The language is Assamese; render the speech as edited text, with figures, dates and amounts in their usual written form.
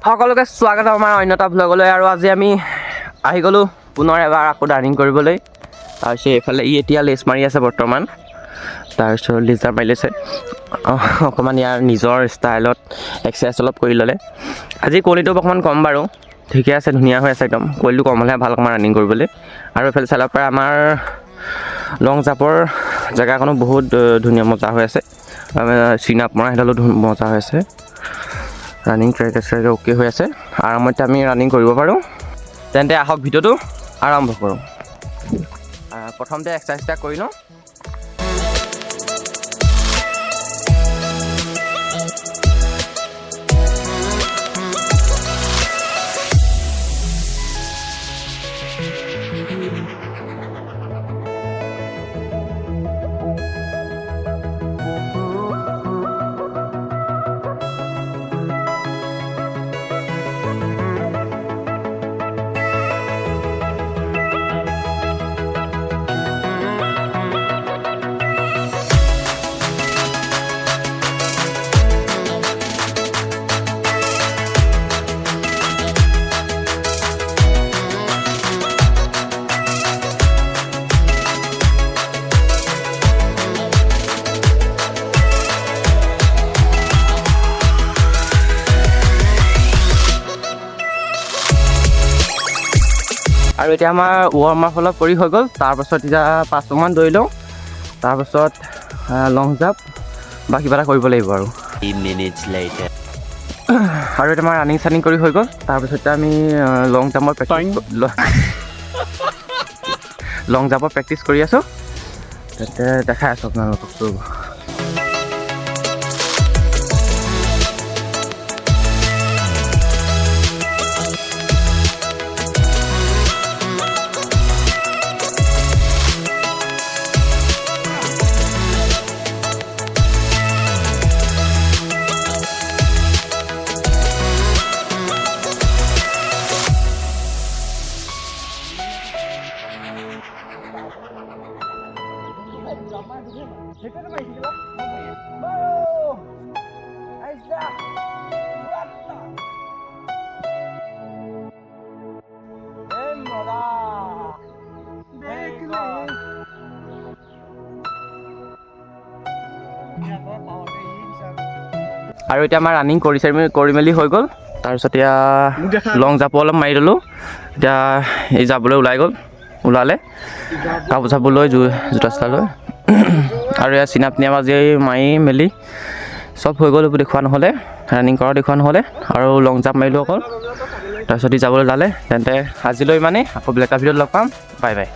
সকলোকে স্বাগত আমাৰ অন্য এটা ভ্লগলৈ। আৰু আজি আমি আহি গ'লোঁ পুনৰ এবাৰ আকৌ ৰানিং কৰিবলৈ। তাৰপিছত এইফালে এতিয়া লেচ মাৰি আছে বৰ্তমান। তাৰপিছত লিজাৰ মাৰি লৈছে অকণমান ইয়াৰ নিজৰ ষ্টাইলত এক্সাৰচাইজ অলপ কৰি ল'লে। আজি কোৱালিটিটো অকণমান কম বাৰু, ঠিকে আছে, ধুনীয়া হৈ আছে একদম। কোৱালিটিটো কম হ'লেহে ভাল অকণমান ৰানিং কৰিবলৈ। আৰু এইফালে চাইডৰ পৰা আমাৰ লং জাপৰ জেগাখনো বহুত ধুনীয়া মজা হৈ আছে। চিন আপ মৰা সেইডালো মজা হৈ আছে। ৰানিং ট্ৰেক অ'কে হৈ আছে, আৰামতে আমি ৰানিং কৰিব পাৰোঁ। তেন্তে আহক ভিডিঅ'টো আৰম্ভ কৰোঁ। প্ৰথমতে এক্সাৰচাইজ এটা কৰি লওঁ। আৰু এতিয়া আমাৰ ৱাৰ্ম আপ অলপ কৰি হৈ গ'ল। তাৰপাছত এতিয়া 5 মিনিটমান দৌৰি লওঁ, তাৰপাছত লং জাম্প বা কিবা এটা কৰিব লাগিব আৰু। আৰু এতিয়া আমাৰ ৰানিং চানিং কৰি হৈ গ'ল। তাৰপিছত আমি লং জাম্পৰ প্ৰেক্টিছ কৰি আছোঁ। তাতে দেখাই আছোঁ আপোনালোকক। আৰু এতিয়া আমাৰ ৰানিং কৰি মেলি হৈ গ'ল। তাৰপিছত এতিয়া লং জাপো অলপ মাৰি দিলোঁ। এতিয়া এই যাবলৈ ওলালে কাপোৰ চাপোৰ লৈ জোতা চোতা লৈ। আৰু এয়া চিনাপ নিয়াম আজি মাৰি মেলি চব হৈ গ'ল। দেখুওৱা নহ'লে, ৰানিং কৰা দেখুওৱা নহ'লে, আৰু লং জাম্প মাৰিলোঁ অকল। তাৰপিছত যাবলৈ ওলালে। তেন্তে আজিলৈ ইমানেই, আকৌ বেলেগ এটা ভিডিঅ'ত লগ পাম। Bye bye.